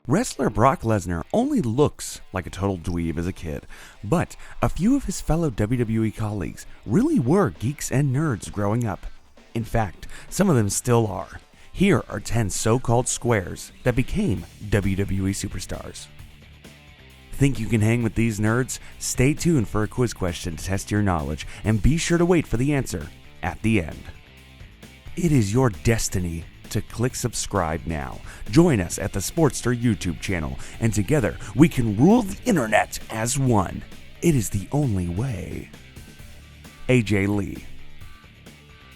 Wrestler Brock Lesnar only looks like a total dweeb as a kid, but a few of his fellow WWE colleagues really were geeks and nerds growing up. In fact, some of them still are. Here are 10 so-called squares that became WWE superstars. Think you can hang with these nerds? Stay tuned for a quiz question to test your knowledge, and be sure to wait for the answer at the end. It is your destiny to click subscribe now. Join us at the TheSportster YouTube channel, and together we can rule the internet as one. It is the only way. AJ Lee.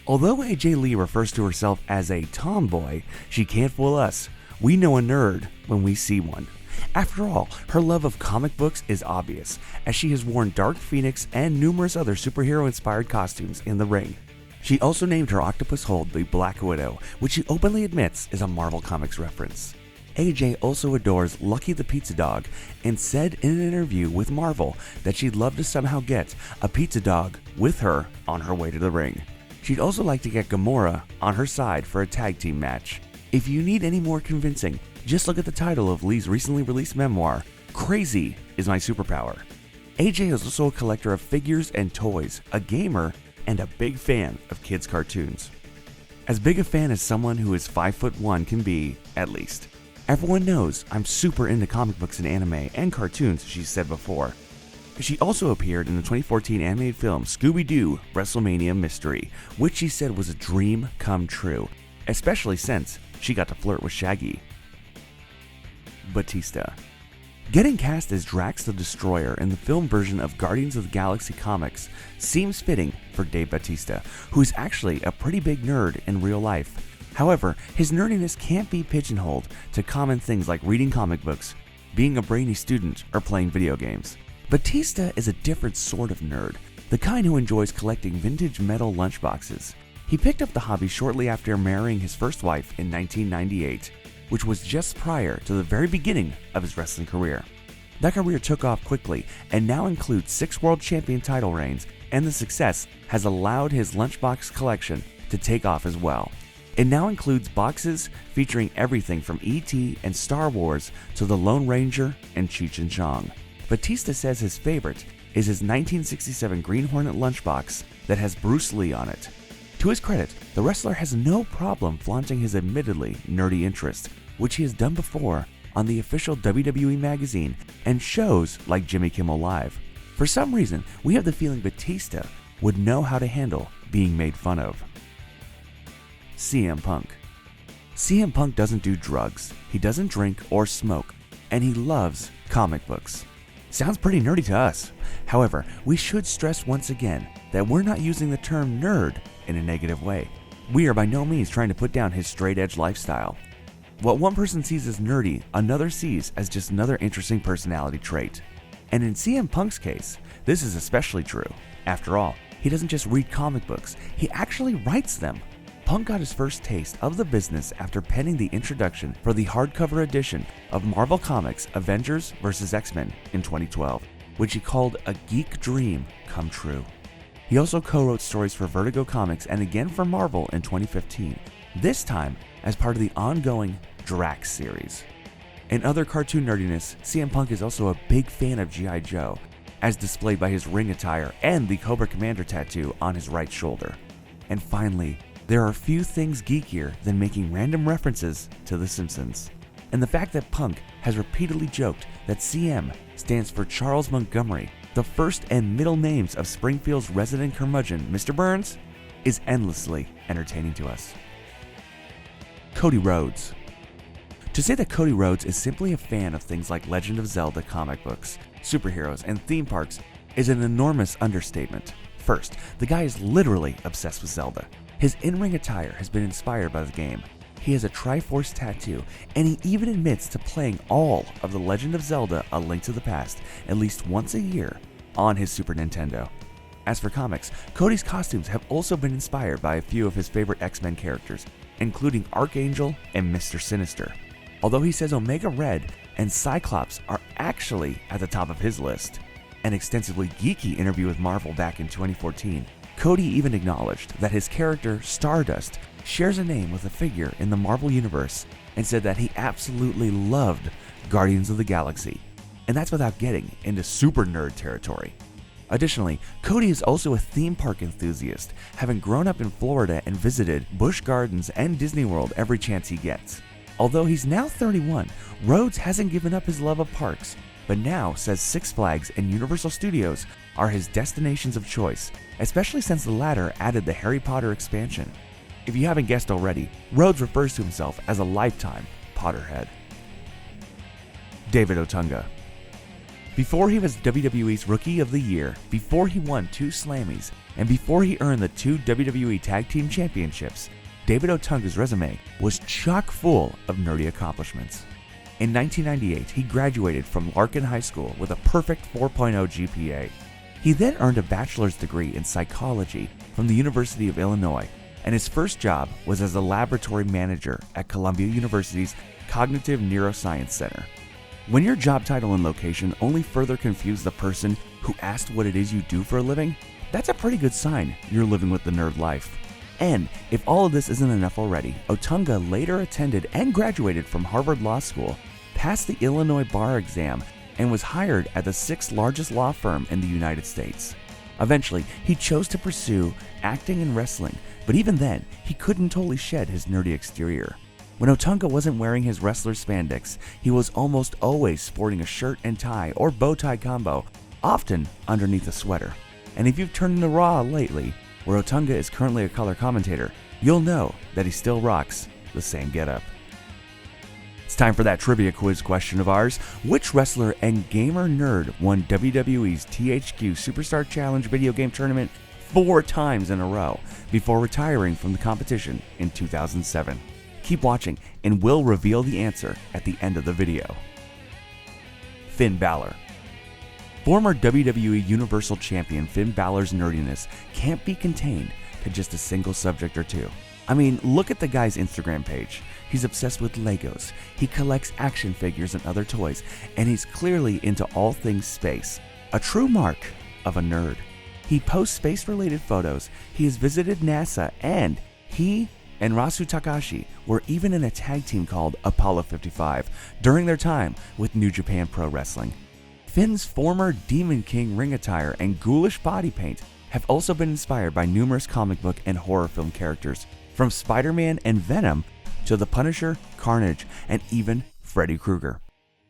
Although AJ Lee refers to herself as a tomboy, she can't fool us. We know a nerd when we see one. After all, her love of comic books is obvious, as she has worn Dark Phoenix and numerous other superhero-inspired costumes in the ring. She also named her octopus hold the Black Widow, which she openly admits is a Marvel Comics reference. AJ also adores Lucky the Pizza Dog and said in an interview with Marvel that she'd love to somehow get a pizza dog with her on her way to the ring. She'd also like to get Gamora on her side for a tag team match. If you need any more convincing, just look at the title of Lee's recently released memoir, Crazy is My Superpower. AJ is also a collector of figures and toys, a gamer, and a big fan of kids' cartoons. As big a fan as someone who is 5'1" can be, at least. Everyone knows I'm super into comic books and anime and cartoons, she said before. She also appeared in the 2014 animated film Scooby-Doo WrestleMania Mystery, which she said was a dream come true, especially since she got to flirt with Shaggy. BATISTA. Getting cast as Drax the Destroyer in the film version of Guardians of the Galaxy comics seems fitting for Dave Bautista, who is actually a pretty big nerd in real life. However, his nerdiness can't be pigeonholed to common things like reading comic books, being a brainy student, or playing video games. Bautista is a different sort of nerd, the kind who enjoys collecting vintage metal lunchboxes. He picked up the hobby shortly after marrying his first wife in 1998. Which was just prior to the very beginning of his wrestling career. That career took off quickly and now includes 6 world champion title reigns, and the success has allowed his lunchbox collection to take off as well. It now includes boxes featuring everything from E.T. and Star Wars to the Lone Ranger and Cheech and Chong. Bautista says his favorite is his 1967 Green Hornet lunchbox that has Bruce Lee on it. To his credit, the wrestler has no problem flaunting his admittedly nerdy interest, which he has done before on the official WWE magazine and shows like Jimmy Kimmel Live. For some reason, we have the feeling Bautista would know how to handle being made fun of. CM Punk. CM Punk doesn't do drugs, he doesn't drink or smoke, and he loves comic books. Sounds pretty nerdy to us. However, we should stress once again that we're not using the term nerd in a negative way. We are by no means trying to put down his straight-edge lifestyle. What one person sees as nerdy, another sees as just another interesting personality trait. And in CM Punk's case, this is especially true. After all, he doesn't just read comic books, he actually writes them. Punk got his first taste of the business after penning the introduction for the hardcover edition of Marvel Comics Avengers vs. X-Men in 2012, which he called a geek dream come true. He also co-wrote stories for Vertigo Comics and again for Marvel in 2015, this time as part of the ongoing Drax series. In other cartoon nerdiness, CM Punk is also a big fan of G.I. Joe, as displayed by his ring attire and the Cobra Commander tattoo on his right shoulder. And finally, there are few things geekier than making random references to The Simpsons. And the fact that Punk has repeatedly joked that CM stands for Charles Montgomery, the first and middle names of Springfield's resident curmudgeon, Mr. Burns, is endlessly entertaining to us. Cody Rhodes. To say that Cody Rhodes is simply a fan of things like Legend of Zelda comic books, superheroes, and theme parks is an enormous understatement. First, the guy is literally obsessed with Zelda. His in-ring attire has been inspired by the game. He has a Triforce tattoo, and he even admits to playing all of The Legend of Zelda: A Link to the Past at least once a year on his Super Nintendo. As for comics, Cody's costumes have also been inspired by a few of his favorite X-Men characters, including Archangel and Mr. Sinister. Although he says Omega Red and Cyclops are actually at the top of his list. An extensively geeky interview with Marvel back in 2014, Cody even acknowledged that his character, Stardust, shares a name with a figure in the Marvel Universe and said that he absolutely loved Guardians of the Galaxy. And that's without getting into super nerd territory. Additionally, CODY is also a theme park enthusiast, having grown up in Florida and visited Busch Gardens and Disney World every chance he gets. Although he's now 31, RHODES hasn't given up his love of parks, but now says Six Flags and Universal Studios are his destinations of choice, especially since the latter added the Harry Potter expansion. If you haven't guessed already, RHODES refers to himself as a lifetime Potterhead. David Otunga. Before he was WWE's Rookie of the Year, before he won 2 Slammies, and before he earned the 2 WWE Tag Team Championships, David Otunga's resume was chock full of nerdy accomplishments. In 1998, he graduated from Larkin High School with a perfect 4.0 GPA. He then earned a bachelor's degree in psychology from the University of Illinois, and his first job was as a laboratory manager at Columbia University's Cognitive Neuroscience Center. When your job title and location only further confuse the person who asked what it is you do for a living, that's a pretty good sign you're living with the nerd life. And if all of this isn't enough already, Otunga later attended and graduated from Harvard Law School, passed the Illinois bar exam, and was hired at the 6th largest law firm in the United States. Eventually, he chose to pursue acting and wrestling, but even then, he couldn't totally shed his nerdy exterior. When Otunga wasn't wearing his wrestler spandex, he was almost always sporting a shirt and tie or bow tie combo, often underneath a sweater. And if you've turned into Raw lately, where Otunga is currently a color commentator, you'll know that he still rocks the same getup. It's time for that trivia quiz question of ours. Which wrestler and gamer nerd won WWE's THQ Superstar Challenge video game tournament 4 times in a row before retiring from the competition in 2007? Keep watching and we'll reveal the answer at the end of the video. Finn Balor. Former WWE Universal Champion Finn Balor's nerdiness can't be contained to just a single subject or two. I mean, look at the guy's Instagram page. He's obsessed with Legos, he collects action figures and other toys, and he's clearly into all things space. A true mark of a nerd. He posts space-related photos, he has visited NASA, and he and Rasu Takashi were even in a tag team called Apollo 55 during their time with New Japan Pro Wrestling. Finn's former Demon King ring attire and ghoulish body paint have also been inspired by numerous comic book and horror film characters, from Spider-Man and Venom to The Punisher, Carnage, and even Freddy Krueger.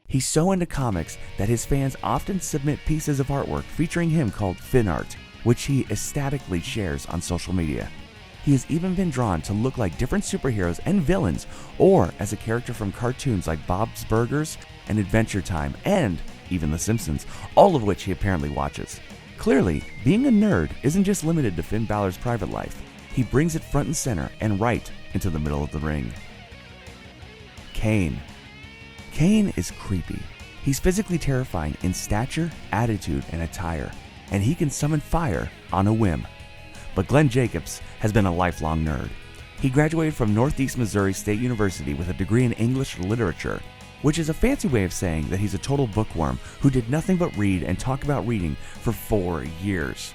He's so into comics that his fans often submit pieces of artwork featuring him called Finn Art, which he ecstatically shares on social media. He has even been drawn to look like different superheroes and villains, or as a character from cartoons like Bob's Burgers and Adventure Time, and even The Simpsons, all of which he apparently watches. Clearly, being a nerd isn't just limited to Finn Balor's private life. He brings it front and center and right into the middle of the ring. KANE. KANE is creepy. He's physically terrifying in stature, attitude, and attire, and he can summon fire on a whim. But Glenn Jacobs has been a lifelong nerd. He graduated from Northeast Missouri State University with a degree in English literature, which is a fancy way of saying that he's a total bookworm who did nothing but read and talk about reading for 4 years.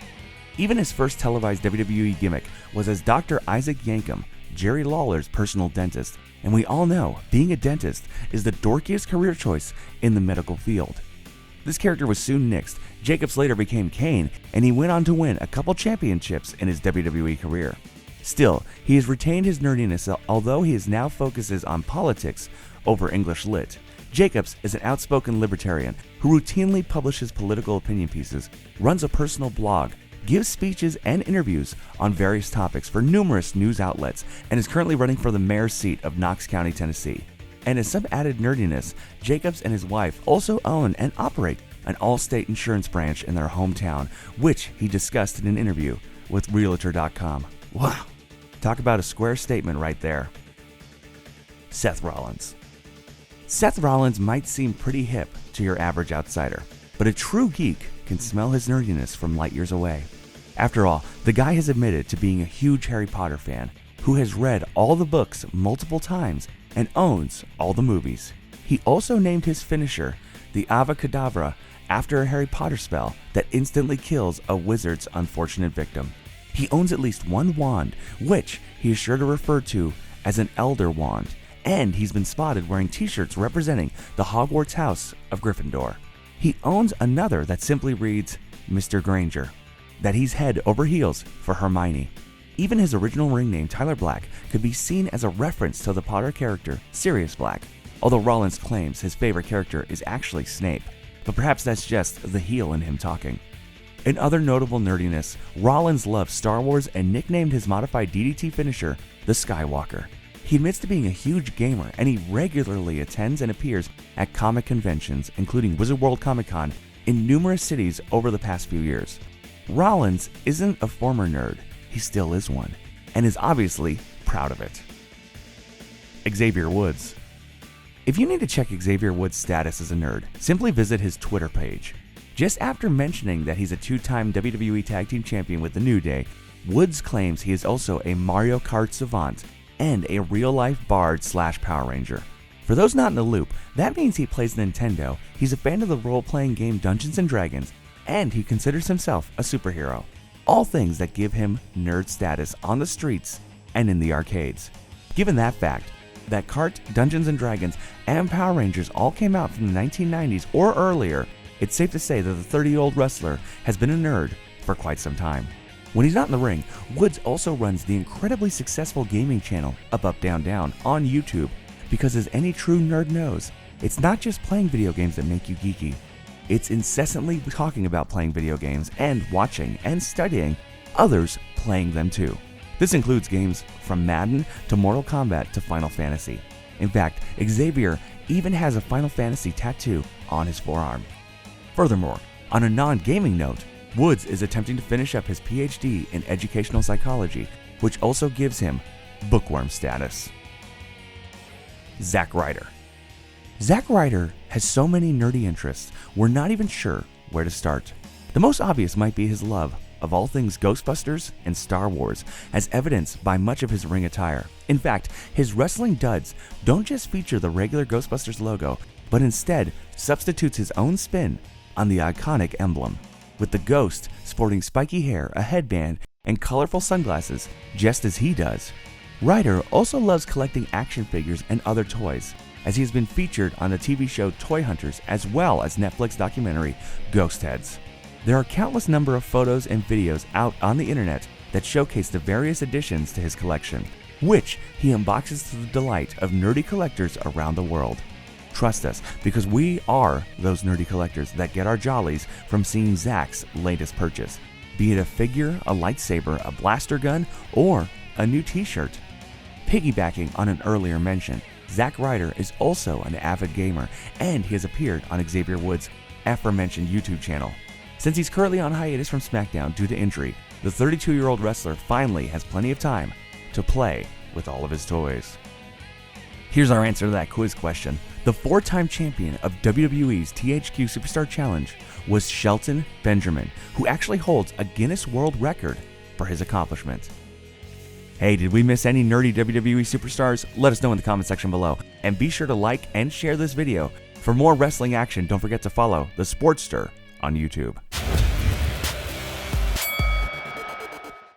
Even his first televised WWE gimmick was as Dr. Isaac Yankem, Jerry Lawler's personal dentist, and we all know being a dentist is the dorkiest career choice in the medical field. This character was soon nixed. Jacobs later became KANE, and he went on to win a couple championships in his WWE career. Still, he has retained his nerdiness, although he now focuses on politics over English lit. Jacobs is an outspoken libertarian who routinely publishes political opinion pieces, runs a personal blog, gives speeches and interviews on various topics for numerous news outlets, and is currently running for the mayor's seat of Knox County, Tennessee. And as some added nerdiness, Jacobs and his wife also own and operate an all-state insurance branch in their hometown, which he discussed in an interview with Realtor.com. Wow, talk about a square statement right there. Seth Rollins. Seth Rollins might seem pretty hip to your average outsider, but a true geek can smell his nerdiness from light years away. After all, the guy has admitted to being a huge Harry Potter fan who has read all the books multiple times and owns all the movies. He also named his finisher the Avada after a Harry Potter spell that instantly kills a wizard's unfortunate victim. He owns at least one wand, which he is sure to refer to as an Elder Wand, and he's been spotted wearing t-shirts representing the Hogwarts House of Gryffindor. He owns another that simply reads, Mr. Granger, that he's head over heels for Hermione. Even his original ring name, Tyler Black, could be seen as a reference to the Potter character, Sirius Black, although Rollins claims his favorite character is actually Snape, but perhaps that's just the heel in him talking. In other notable nerdiness, Rollins loves Star Wars and nicknamed his modified DDT finisher the Skywalker. He admits to being a huge gamer, and he regularly attends and appears at comic conventions, including Wizard World Comic Con, in numerous cities over the past few years. Rollins isn't a former nerd, he still is one, and is obviously proud of it. Xavier Woods. If you need to check Xavier Woods' status as a nerd, simply visit his Twitter page. Just after mentioning that he's a two-time WWE Tag Team Champion with The New Day, Woods claims he is also a Mario Kart savant and a real-life bard/Power Ranger. For those not in the loop, that means he plays Nintendo, he's a fan of the role-playing game Dungeons & Dragons, and he considers himself a superhero. All things that give him nerd status on the streets and in the arcades. Given that fact, that Kart, Dungeons & Dragons, and Power Rangers all came out from the 1990s or earlier, it's safe to say that the 30-year-old wrestler has been a nerd for quite some time. When he's not in the ring, Woods also runs the incredibly successful gaming channel Up Up Down Down on YouTube, because as any true nerd knows, it's not just playing video games that make you geeky. It's incessantly talking about playing video games and watching and studying others playing them too. This includes games from Madden to Mortal Kombat to Final Fantasy. In fact, Xavier even has a Final Fantasy tattoo on his forearm. Furthermore, on a non-gaming note, Woods is attempting to finish up his PhD in educational psychology, which also gives him bookworm status. ZACK RYDER. ZACK RYDER has so many nerdy interests, we're not even sure where to start. The most obvious might be his love of all things Ghostbusters and Star Wars, as evidenced by much of his ring attire. In fact, his wrestling duds don't just feature the regular Ghostbusters logo, but instead substitutes his own spin on the iconic emblem, with the ghost sporting spiky hair, a headband, and colorful sunglasses, just as he does. Ryder also loves collecting action figures and other toys, as he has been featured on the TV show Toy Hunters as well as Netflix documentary Ghost Heads. There are countless number of photos and videos out on the internet that showcase the various additions to his collection, which he unboxes to the delight of nerdy collectors around the world. Trust us, because we are those nerdy collectors that get our jollies from seeing Zack's latest purchase, be it a figure, a lightsaber, a blaster gun, or a new t-shirt. Piggybacking on an earlier mention, ZACK RYDER is also an avid gamer, and he has appeared on Xavier Woods' aforementioned YouTube channel. Since he's currently on hiatus from SmackDown due to injury, the 32-year-old wrestler finally has plenty of time to play with all of his toys. Here's our answer to that quiz question. The 4-time champion of WWE's THQ Superstar Challenge was Shelton Benjamin, who actually holds a Guinness World Record for his accomplishment. Hey, did we miss any nerdy WWE superstars? Let us know in the comment section below. And be sure to like and share this video. For more wrestling action, don't forget to follow TheSportster on YouTube.